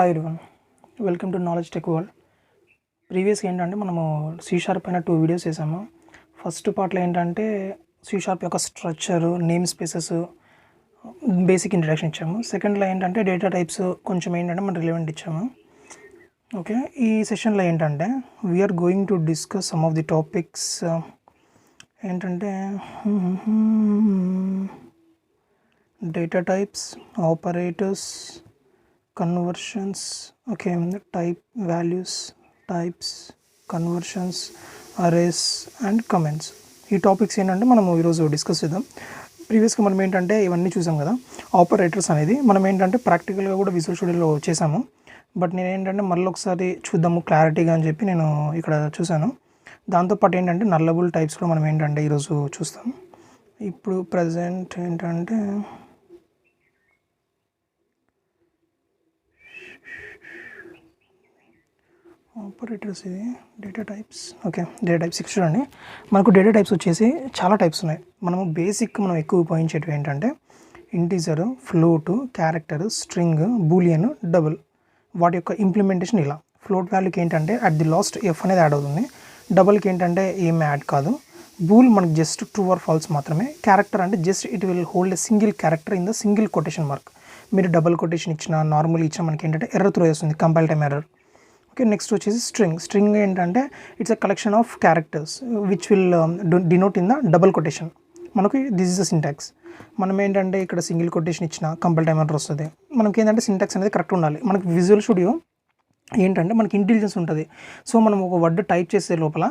Hi everyone, welcome to knowledge tech world. ప్రీవియస్గా ఏంటంటే మనము C# పైన 2 వీడియోస్ చేసాము. ఫస్ట్ పార్ట్లో ఏంటంటే C# యొక్క structure, name spaces, basic introduction ఇచ్చాము. సెకండ్లో ఏంటంటే డేటా టైప్స్ కొంచెం ఏంటంటే మనం రిలవెంట్ ఇచ్చాము. ఓకే, ఈ సెషన్లో ఏంటంటే we are going to discuss some of the topics. ఏంటంటే data types, operators, conversions, okay, type values, types, conversions, arrays and comments. ఈ టాపిక్స్ ఏంటంటే మనము ఈరోజు డిస్కస్ చేద్దాం. ప్రీవియస్గా మనం ఏంటంటే ఇవన్నీ చూసాం కదా. ఆపరేటర్స్ అనేది మనం ఏంటంటే ప్రాక్టికల్గా కూడా విజువల్ స్టూడియోలో చేసాము. బట్ నేను ఏంటంటే మళ్ళీ ఒకసారి చూద్దాము క్లారిటీగా అని చెప్పి నేను ఇక్కడ చూసాను. దాంతోపాటు ఏంటంటే నల్లబుల్ టైప్స్ కూడా మనం ఏంటంటే ఈరోజు చూస్తాం. ఇప్పుడు ప్రజెంట్ ఏంటంటే ఆపరేటర్స్, ఇది data types. Okay, data types 6 చూడండి. మనకు డేటా టైప్స్ వచ్చేసి చాలా టైప్స్ ఉన్నాయి. మనం మనం ఎక్కువ ఉపయోగించేటివి ఏంటంటే integer, float, character, string, Boolean, double. వాటి యొక్క ఇంప్లిమెంటేషన్ ఇలా. ఫ్లోట్ వాల్యూకి ఏంటంటే అట్ ది లాస్ట్ ఎఫ్ అనేది యాడ్ అవుతుంది. డబుల్కి ఏంటంటే ఏం యాడ్ కాదు. బూల్ మనకి జస్ట్ ట్రూ ఆర్ ఫాల్స్ మాత్రమే. క్యారెక్టర్ అంటే just it will hold a single character in the single quotation mark. మీరు డబుల్ కొటేషన్ ఇచ్చినా, నార్మల్ ఇచ్చినా మనకి ఏంటంటే ఎర్రర్ త్రో చేస్తుంది, compile time error. Okay, next వచ్చేసి స్ట్రింగ్ ఏంటంటే it's a collection of characters which will denote in the double quotation. మనకి this is the syntax. మనం ఏంటంటే ఇక్కడ సింగిల్ కొటేషన్ ఇచ్చిన కంపైల్ టైమ్ ఎర్రర్ వస్తుంది. మనకి ఏంటంటే సింటాక్స్ అనేది కరెక్ట్ ఉండాలి. మనకి విజువల్ స్టూడియో ఏంటంటే మనకి ఇంటెలిజెన్స్ ఉంటుంది. సో మనం ఒక వర్డ్ టైప్ చేసే లోపల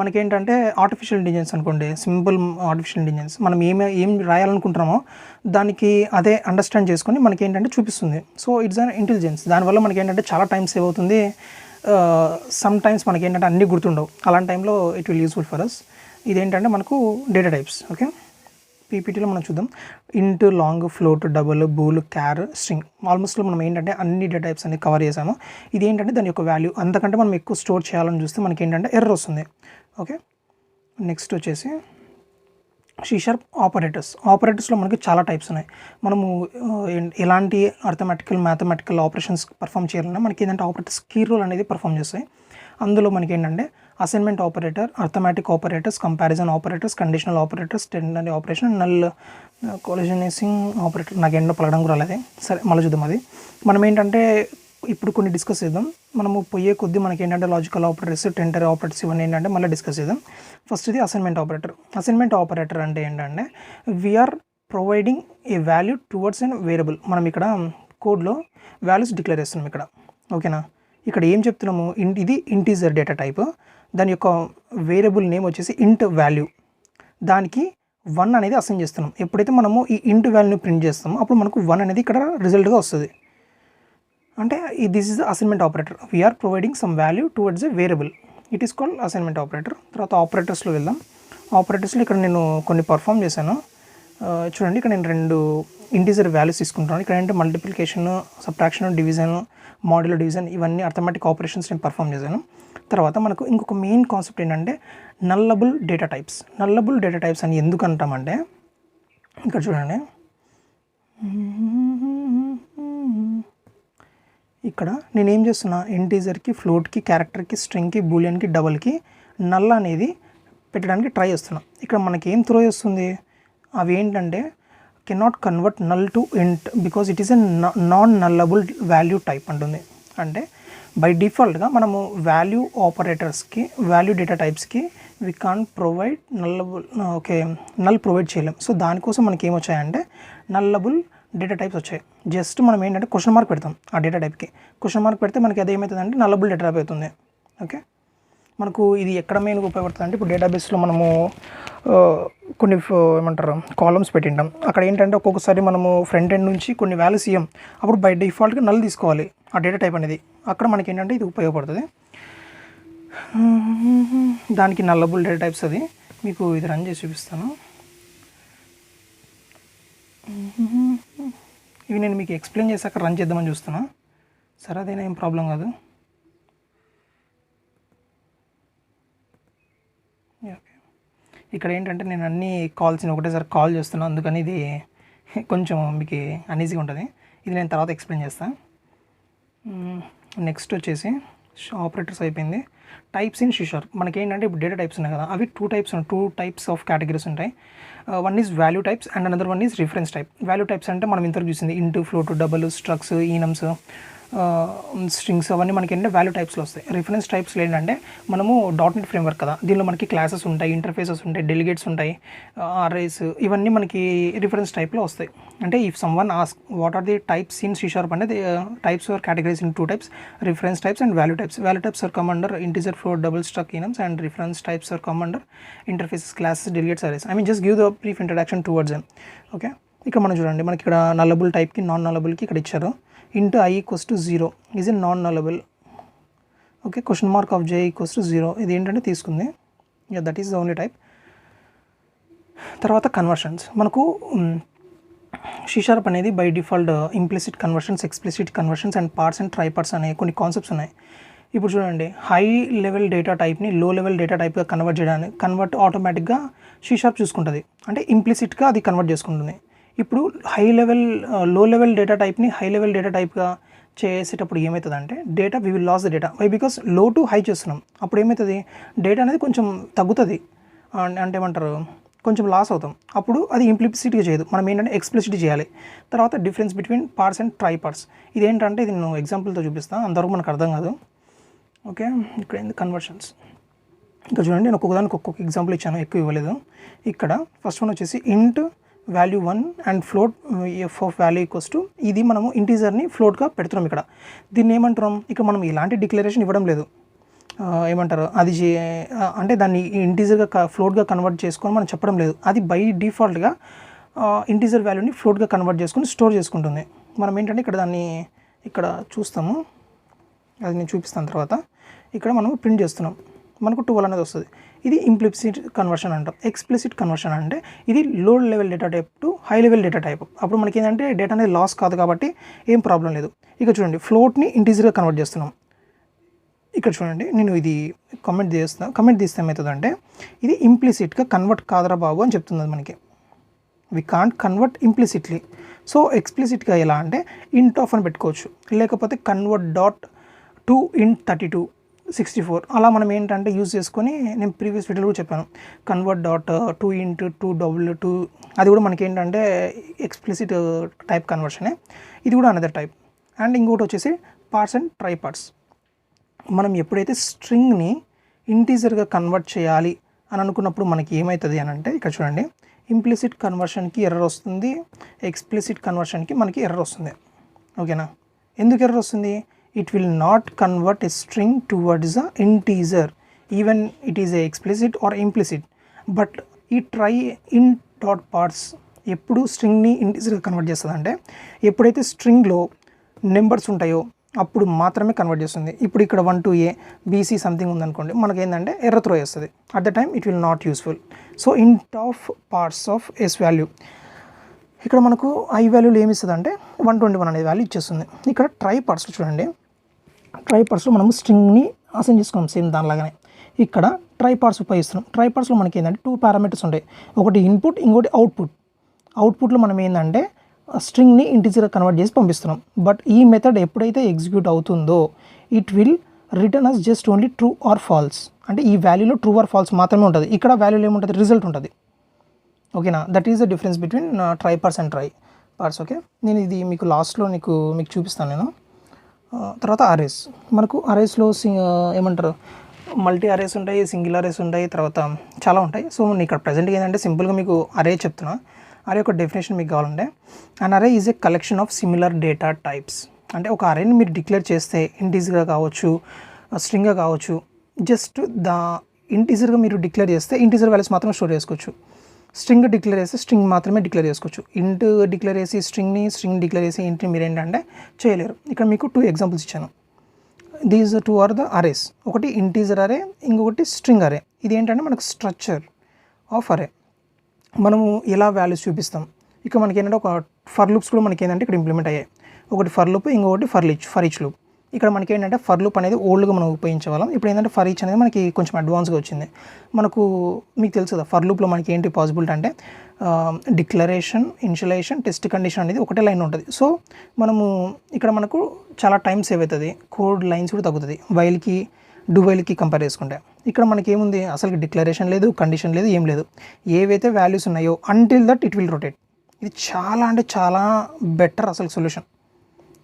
మనకేంటంటే ఆర్టిఫిషియల్ ఇంటెలిజెన్స్ అనుకోండి, సింపుల్ ఆర్టిఫిషియల్ ఇంటెలిజెన్స్, మనం ఏం రాయాలనుకుంటున్నామో దానికి అదే అండర్స్టాండ్ చేసుకొని మనకి ఏంటంటే చూపిస్తుంది. So it's an intelligence. దానివల్ల మనకి ఏంటంటే చాలా టైం సేవ్ అవుతుంది. సమ్ టైమ్స్ మనకి ఏంటంటే అన్నీ గుర్తుండవు. అలాంటి టైంలో it will useful for us. ఇదేంటంటే మనకు డేటా టైప్స్. ఓకే, పీపీటీలో మనం చూద్దాం. Int, long, float, double, bool, char, string. Almost మనం ఏంటంటే అన్ని డేటా టైప్స్ అన్ని కవర్ చేసాము. ఇది ఏంటంటే దాని యొక్క వాల్యూ. అంతకంటే మనం ఎక్కువ స్టోర్ చేయాలని చూస్తే మనకి ఏంటంటే ఎర్రర్ వస్తుంది. ఓకే, నెక్స్ట్ వచ్చేసి C# ఆపరేటర్స్లో మనకి చాలా టైప్స్ ఉన్నాయి. మనము ఎలాంటి అర్థమెటికల్, మ్యాథమెటికల్ ఆపరేషన్స్ పర్ఫామ్ చేయాలన్నా మనకి ఏంటంటే ఆపరేటర్స్ కీ రోల్ అనేది పర్ఫామ్ చేస్తాయి. అందులో మనకి ఏంటంటే assignment operator, arithmetic operators, comparison operators, conditional operators, ternary operation, null coalescing operator. నాకు ఎండో పలకడం కూడా రాలేదు. సరే, మళ్ళీ చూద్దాం. అది మనం ఏంటంటే ఇప్పుడు కొన్ని డిస్కస్ చేద్దాం. మనము పోయే కొద్దీ మనకి ఏంటంటే లాజికల్ ఆపరేటర్స్, టెంటరీ ఆపరేటర్స్ ఇవన్నీ ఏంటంటే మళ్ళీ డిస్కస్ చేద్దాం. ఫస్ట్ ఇది అసైన్మెంట్ ఆపరేటర్ అంటే ఏంటంటే we're providing a value towards an variable. మనం ఇక్కడ కోడ్లో వాల్యూస్ డిక్లేర్ చేస్తున్నాం ఇక్కడ. ఓకేనా, ఇక్కడ ఏం చెప్తున్నాము, ఇది ఇంటీజర్ డేటా టైప్. దాని యొక్క వేరియబుల్ నేమ్ వచ్చేసి ఇంట్ వాల్యూ. దానికి 1 అనేది అసైన్ చేస్తున్నాం. ఎప్పుడైతే మనము ఈ ఇంట్ వాల్యూని ప్రింట్ చేస్తామో అప్పుడు మనకు 1 అనేది ఇక్కడ రిజల్ట్గా వస్తుంది. అంటే this is the assignment operator. We're providing some value towards a variable. It is called assignment operator. తర్వాత ఆపరేటర్స్లో వెళ్దాం. ఆపరేటర్స్లో ఇక్కడ నేను కొన్ని పర్ఫామ్ చేశాను. చూడండి, ఇక్కడ నేను 2 ఇంటీజర్ వాల్యూస్ తీసుకుంటాను. ఇక్కడ ఏంటంటే multiplication, subtraction, division, modulo division, ఇవన్నీ అర్థమెటిక్ ఆపరేషన్స్ నేను పర్ఫామ్ చేశాను. తర్వాత మనకు ఇంకొక మెయిన్ కాన్సెప్ట్ ఏంటంటే నల్లబుల్ డేటా టైప్స్ అని ఎందుకు అంటామంటే ఇక్కడ చూడండి, ఇక్కడ నేనేం చేస్తున్నా, ఇంటీజర్కి, ఫ్లోట్కి, క్యారెక్టర్కి, స్ట్రింగ్కి, బూలియన్కి, డబుల్కి నల్ అనేది పెట్టడానికి ట్రై చేస్తున్నా. ఇక్కడ మనకి ఏం త్రో చేస్తుంది, అవి ఏంటంటే cannot convert null to int because it is a non nullable value type అంటుంది. అంటే బై డిఫాల్ట్గా మనము వాల్యూ ఆపరేటర్స్కి, వాల్యూ డేటా టైప్స్కి we can provide nullable. Okay, null provide చేయలేం. సో దానికోసం మనకి ఏమొచ్చాయంటే నల్లబుల్ డేటా టైప్స్ వచ్చాయి. జస్ట్ మనం ఏంటంటే క్వశ్చన్ మార్క్ పెడతాం ఆ డేటా టైప్కి. క్వశ్చన్ మార్క్ పెడితే మనకి అది ఏమవుతుందంటే నల్లబుల్ డేటా టైప్ అవుతుంది. ఓకే, మనకు ఇది ఎక్కడ మెయిన్గా ఉపయోగపడుతుంది అంటే ఇప్పుడు డేటాబేస్లో మనము కొన్ని ఏమంటారు కాలమ్స్ పెట్టింటాం. అక్కడ ఏంటంటే ఒక్కొక్కసారి మనము ఫ్రంట్ ఎండ్ నుంచి కొన్ని వాల్యూస్ ఇయ్యం. అప్పుడు బై డిఫాల్ట్గా నల్ తీసుకోవాలి ఆ డేటా టైప్ అనేది. అక్కడ మనకి ఏంటంటే ఇది ఉపయోగపడుతుంది. దానికి నల్లబుల్ డేటా టైప్స్. అది మీకు ఇది రన్ చేసి చూపిస్తాను. ఇవి నేను మీకు ఎక్స్ప్లెయిన్ చేశాక రన్ చేద్దామని చూస్తున్నా. సరే, అదైనా ఏం ప్రాబ్లం కాదు. ఓకే, ఇక్కడ ఏంటంటే నేను అన్ని కాల్స్ని ఒకటేసారి కాల్ చేస్తున్నాను, అందుకని ఇది కొంచెం మీకు అన్ఈజీగా ఉంటుంది. ఇది నేను తర్వాత ఎక్స్ప్లెయిన్ చేస్తాను. నెక్స్ట్ వచ్చేసి ఆపరేటర్స్ అయిపోయింది. Types in C#. మనకి ఏంటంటే ఇప్పుడు డేటా టైప్స్ ఉన్నాయి కదా, అవి టూ టైప్స్ ఆఫ్ కేటగిరీస్ ఉంటాయి. One is value types and another one is reference type. Value types అంటే మనం ఇంతవరకు చూసింది ఇంటూ, ఫ్లోట్, డబుల్, స్ట్రక్స్, ఈనమ్స్, స్ట్రింగ్స్ అవన్నీ మనకి ఏంటంటే వాల్యూ టైప్స్లో వస్తాయి. రిఫరెన్స్ టైప్స్లో ఏంటంటే మనము .NET ఫ్రేమ్వర్క్ కదా, దీనిలో మనకి క్లాసెస్ ఉంటాయి, ఇంటర్ఫేసెస్ ఉంటాయి, డెలిగేట్స్ ఉంటాయి, అరేస్, ఇవన్నీ మనకి రిఫరెన్స్ టైప్లో వస్తాయి. అంటే if someone ask what are the types in C# అంటే types are categories in 2 types, reference types and value types. Value types are come under integer, float, double, struct, enums, and reference types are come under interfaces, classes, delegates, arrays. Just give the brief introduction towards them. Okay, ఇక్కడ మనం చూడండి, మనకి ఇక్కడ నల్లబుల్ టైప్కి, non నల్లబుల్కి ఇక్కడ ఇచ్చారు. Into I = 0 is a non నల్లబుల్. Okay, question mark of J = 0 ఇది ఏంటంటే తీసుకుంది. That is the only type. తర్వాత కన్వర్షన్స్. మనకు C# అనేది by default implicit conversions, explicit conversions and parts and try parts అనే కొన్ని కాన్సెప్ట్స్ ఉన్నాయి. ఇప్పుడు చూడండి, హై లెవెల్ డేటా టైప్ని లో లెవెల్ డేటా టైప్గా కన్వర్ట్ ఆటోమేటిక్గా C# చూసుకుంటుంది. అంటే ఇంప్లిసిట్గా అది కన్వర్ట్ చేసుకుంటుంది. ఇప్పుడు లో లెవెల్ డేటా టైప్ని హై లెవెల్ డేటా టైప్గా చేసేటప్పుడు ఏమవుతుందంటే data we will lose the data. Why? Because low to high చేస్తున్నాం. అప్పుడు ఏమవుతుంది, డేటా అనేది కొంచెం తగ్గుతుంది, అంటే ఏమంటారు, కొంచెం లాస్ అవుతాం. అప్పుడు అది ఇంప్లిసిట్గా చేయదు, మనం ఏంటంటే ఎక్స్ప్లిసిట్ చేయాలి. తర్వాత difference between parts and try parts. ఇదేంటంటే ఇది నేను ఎగ్జాంపుల్తో చూపిస్తాను, అంతవరకు మనకు అర్థం కాదు. ఓకే, ఇక్కడ ఏంది కన్వర్షన్స్. ఇక్కడ చూడండి, నేను ఒక్కొక్క ఎగ్జాంపుల్ ఇచ్చాను, ఎక్కువ ఇవ్వలేదు. ఇక్కడ ఫస్ట్ వన్ వచ్చేసి ఇంట్ value 1 and float F of value = ఇది మనము ఇంటీజర్ని ఫ్లోట్గా పెడుతున్నాం. ఇక్కడ దీన్ని ఏమంటున్నాం, ఇక్కడ మనం ఇలాంటి డిక్లరేషన్ ఇవ్వడం లేదు. ఏమంటారు, అది అంటే దాన్ని ఇంటీజర్గా ఫ్లోట్గా కన్వర్ట్ చేసుకొని మనం చెప్పడం లేదు. అది బై డిఫాల్ట్గా ఇంటీజర్ వాల్యూని ఫ్లోట్గా కన్వర్ట్ చేసుకొని స్టోర్ చేసుకుంటుంది. మనం ఏంటంటే ఇక్కడ చూస్తాము, అది నేను చూపిస్తాను తర్వాత. ఇక్కడ మనం ప్రింట్ చేస్తున్నాం, మనకు 12 అనేది వస్తుంది. ఇది ఇంప్లిసిట్ కన్వర్షన్ అంటాం. ఎక్స్ప్లిసిట్ కన్వర్షన్ అంటే ఇది లో level data type to high level data type. అప్పుడు మనకి ఏంటంటే డేటా అనేది లాస్ కాదు కాబట్టి ఏం ప్రాబ్లం లేదు. ఇక చూడండి, ఫ్లోట్ని ఇంటీజర్గా కన్వర్ట్ చేస్తున్నాం. ఇక్కడ చూడండి, నేను ఇది కమెంట్ తీస్తే ఏమవుతుందంటే ఇది ఇంప్లిసిట్గా కన్వర్ట్ కాదరా బాబు అని చెప్తుంది మనకి. We can't convert implicitly. So ఎక్స్ప్లిసిట్గా ఎలా అంటే ఇంట్ ఆఫ్ అని పెట్టుకోవచ్చు, లేకపోతే కన్వర్ట్ .2 int 32 64 అలా మనం ఏంటంటే యూజ్ చేసుకొని, నేను ప్రీవియస్ వీడియోలో కూడా చెప్పాను, కన్వర్ట్ .2 int 2 అది కూడా మనకి ఏంటంటే ఎక్స్ప్లిసిట్ టైప్ కన్వర్షనే. ఇది కూడా అనదర్ టైప్. అండ్ ఇంకోటి వచ్చేసి పార్ట్స్ అండ్ ట్రై పార్ట్స్. మనం ఎప్పుడైతే స్ట్రింగ్ని ఇంటీజర్గా కన్వర్ట్ చేయాలి అని అనుకున్నప్పుడు మనకి ఏమవుతుంది అని అంటే, ఇక్కడ చూడండి, ఇంప్లిసిట్ కన్వర్షన్కి ఎర్రర్ వస్తుంది, ఎక్స్ప్లిసిట్ కన్వర్షన్కి మనకి ఎర్రర్ వస్తుంది. ఓకేనా? ఎందుకు ఎర్రర్ వస్తుంది? It will not convert a string towards a integer even it is a explicit or implicit. But ఈ try int dot parts ఎప్పుడు స్ట్రింగ్ని ఇంటీజర్గా కన్వర్ట్ చేస్తుంది అంటే, ఎప్పుడైతే స్ట్రింగ్లో నెంబర్స్ ఉంటాయో అప్పుడు మాత్రమే కన్వర్ట్ చేస్తుంది. ఇప్పుడు ఇక్కడ 1 to A BC సంథింగ్ ఉందనుకోండి, మనకి ఏంటంటే ఎర్రర్ త్రో చేస్తుంది. At the time it will not useful. So ఇంట్ of parts of S value, ఇక్కడ మనకు ఐ వాల్యూలు ఏమి ఇస్తుంది అంటే 121 అనేది వాల్యూ ఇచ్చేస్తుంది. ఇక్కడ ట్రై పార్ట్స్ చూడండి, ట్రై పార్ట్స్లో మనము స్ట్రింగ్ని అసైన్ చేసుకున్నాం సేమ్ దానిలాగానే. ఇక్కడ ట్రై పార్ట్స్ ఉపయోగిస్తున్నాం. ట్రై పార్ట్స్లో మనకి ఏంటంటే 2 పారామీటర్స్ ఉంటాయి, ఒకటి ఇన్పుట్, ఇంకోటి అవుట్పుట్. అవుట్పుట్లో మనం ఏంటంటే స్ట్రింగ్ని ఇంటీజర్గా కన్వర్ట్ చేసి పంపిస్తున్నాం. బట్ ఈ మెథడ్ ఎప్పుడైతే ఎగ్జిక్యూట్ అవుతుందో it will return us just only true or false. అంటే ఈ వాల్యూలో ట్రూ ఆర్ ఫాల్స్ మాత్రమే ఉంటుంది. ఇక్కడ వాల్యూలో ఏముంటుంది, రిజల్ట్ ఉంటుంది. ఓకేనా? That is the difference between try parts and try parts. Okay, నేను ఇది మీకు లాస్ట్లో మీకు చూపిస్తాను నేను. తర్వాత అరేస్. మనకు అరేస్లో ఏమంటారు, మల్టీ అరేస్ ఉంటాయి, సింగిల్ అరేస్ ఉంటాయి, తర్వాత చాలా ఉంటాయి. సో నేను ఇక్కడ ప్రజెంట్గా ఏంటంటే సింపుల్గా మీకు అరే చెప్తున్నా. అరే యొక్క డెఫినేషన్ మీకు కావాలంటే, అన్ అరే is a collection of similar data types. అంటే ఒక అరేని మీరు డిక్లేర్ చేస్తే ఇంటీజర్గా కావచ్చు, స్ట్రింగ్గా కావచ్చు, జస్ట్ ఇంటీజర్గా మీరు డిక్లేర్ చేస్తే ఇంటీజర్ వాల్యూస్ మాత్రమే స్టోర్ చేసుకోవచ్చు. స్ట్రింగ్ డిక్లేర్ చేస్తే స్ట్రింగ్ మాత్రమే డిక్లేర్ చేసుకోవచ్చు. ఇంట్ డిక్లేర్ చేసి స్ట్రింగ్ డిక్లేర్ చేసి ఇంట్ని మీరు ఏంటంటే చేయలేరు. ఇక్కడ మీకు 2 ఎగ్జాంపుల్స్ ఇచ్చాను. These 2 are the arrays. ఒకటి ఇంటీజర్ అరే, ఇంకొకటి స్ట్రింగ్ అరే. ఇది ఏంటంటే మనకు స్ట్రక్చర్ ఆఫ్ అరే. మనము ఎలా వాల్యూస్ చూపిస్తాం, ఇక్కడ మనకి ఏంటంటే ఒక ఫర్ లూప్స్ కూడా మనకి ఏంటంటే ఇక్కడ ఇంప్లిమెంట్ అయ్యాయి. ఒకటి ఫర్ లూప్, ఇంకొకటి ఫర్ ఈచ్ లూప్. ఇక్కడ మనకి ఏంటంటే ఫర్ లూప్ అనేది ఓల్డ్గా మనం ఉపయోగించే వాళ్ళం. ఇప్పుడు ఏంటంటే ఫర్ ఈచ్ అనేది మనకి కొంచెం అడ్వాన్స్గా వచ్చింది. మనకు మీకు తెలుసు కదా ఫర్ లూప్లో మనకి ఏంటి పాసిబిలిటీ అంటే డిక్లరేషన్, ఇనిషియలైజేషన్, టెస్ట్ కండిషన్ అనేది ఒకటే లైన్ ఉంటుంది. సో మనము ఇక్కడ మనకు చాలా టైం సేవ్ అవుతుంది, కోడ్ లైన్స్ కూడా తగ్గుతుంది వైల్కి డూ వైల్కి కంపేర్ చేసుకుంటే. ఇక్కడ మనకి ఏముంది, అసలు డిక్లరేషన్ లేదు, కండిషన్ లేదు, ఏం లేదు. ఏవైతే వాల్యూస్ ఉన్నాయో until that it will rotate. ఇది చాలా అంటే చాలా బెటర్ అసలు సొల్యూషన్.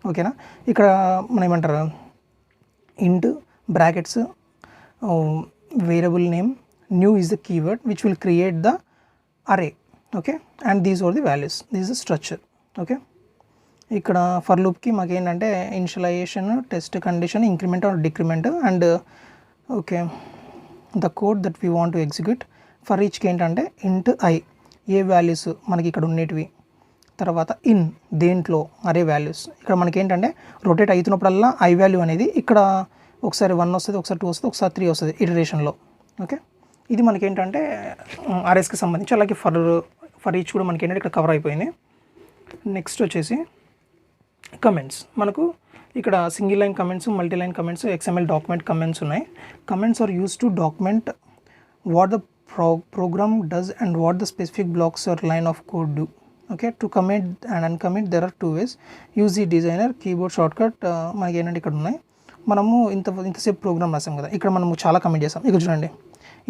ఓకేనా. ఇక్కడ మనం ఏమంటారు, int brackets variable name new is the keyword which will create the array. Okay, and these are the values, these the structure. Okay, ఇక్కడ ఫర్ లూప్కి మాకు ఏంటంటే initialization, test condition, increment or decrement, and okay the code that we want to execute. For ఈచ్కి ఏంటంటే int I, A values మనకి ఇక్కడ ఉండేటివి, తర్వాత ఇన్ దేంట్లో అరే వాల్యూస్. ఇక్కడ మనకి ఏంటంటే రొటేట్ అవుతున్నప్పుడల్లా ఐ వాల్యూ అనేది ఇక్కడ ఒకసారి 1 వస్తుంది, ఒకసారి 2 వస్తుంది, ఒకసారి 3 వస్తుంది ఇటరేషన్లో. ఓకే, ఇది మనకి ఏంటంటే ఆర్ఎస్కి సంబంధించి. అలాగే ఫర్ ఈచ్ కూడా మనకి ఏంటంటే ఇక్కడ కవర్ అయిపోయింది. నెక్స్ట్ వచ్చేసి కమెంట్స్. మనకు ఇక్కడ single line comments, multi line comments, XML document comments ఉన్నాయి. Comments are use to document what the program does and what the specific blocks or line of code do. Okay, to commit and uncommit there are two ways. Use the designer keyboard shortcut. మనకి ఏంటంటే ఇక్కడ ఉన్నాయి. మనము ఇంతసేపు programme రాసాం కదా, ఇక్కడ మనము చాలా కమిట్ చేసాం. ఇక్కడ చూడండి,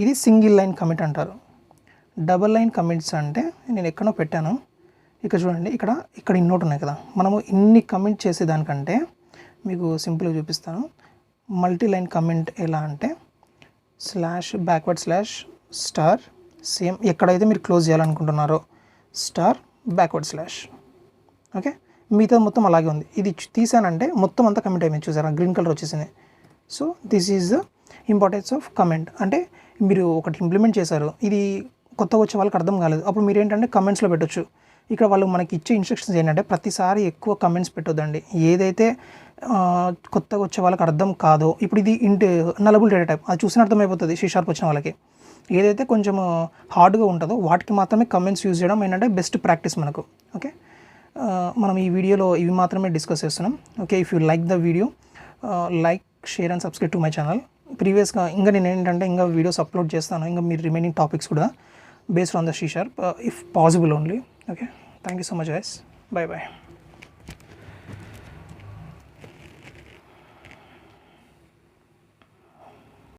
ఇది సింగిల్ లైన్ కమిట్ అంటారు. డబల్ లైన్ కమిట్స్ అంటే నేను ఎక్కడో పెట్టాను, ఇక్కడ చూడండి, ఇక్కడ ఇన్నోట్ ఉన్నాయి కదా. మనము ఇన్ని కమిట్ చేసేదానికంటే మీకు సింపుల్గా చూపిస్తాను. మల్టీ లైన్ కమెంట్ ఎలా అంటే slash backward slash star, same ఎక్కడైతే మీరు క్లోజ్ చేయాలనుకుంటున్నారో స్టార్ బ్యాక్వర్డ్ స్లాష్. ఓకే, మిగతా మొత్తం అలాగే ఉంది. ఇది తీసానంటే మొత్తం అంతా కమెంట్ అయిపోయింది, చూసారా గ్రీన్ కలర్ వచ్చేసింది. So this is the importance of comment. అంటే మీరు ఒకటి ఇంప్లిమెంట్ చేశారు, ఇది కొత్తగా వచ్చే వాళ్ళకి అర్థం కాలేదు, అప్పుడు మీరు ఏంటంటే కమెంట్స్లో పెట్టొచ్చు. ఇక్కడ వాళ్ళు మనకి ఇచ్చే ఇన్స్ట్రక్షన్స్ ఏంటంటే ప్రతిసారి ఎక్కువ కమెంట్స్ పెట్టొద్దండి. ఏదైతే కొత్తగా వచ్చే వాళ్ళకి అర్థం కాదో, ఇప్పుడు ఇది నలబుల్ డేటా టైప్, అది చూసిన అర్థమైపోతుంది C# వచ్చిన వాళ్ళకి. ఏదైతే కొంచెం హార్డ్గా ఉంటుందో వాటికి మాత్రమే కమెంట్స్ యూజ్ చేయడం ఏంటంటే బెస్ట్ ప్రాక్టీస్ మనకు. ఓకే, మనం ఈ వీడియోలో ఇవి మాత్రమే డిస్కస్ చేస్తున్నాం. Okay, if you like the video like, share and subscribe to my channel. ప్రీవియస్గా ఇంకా నేను ఏంటంటే ఇంకా వీడియోస్ అప్లోడ్ చేస్తాను, ఇంకా మీరు రిమైనింగ్ టాపిక్స్ కూడా based on the C#, if possible only. Okay, thank you so much guys, bye bye.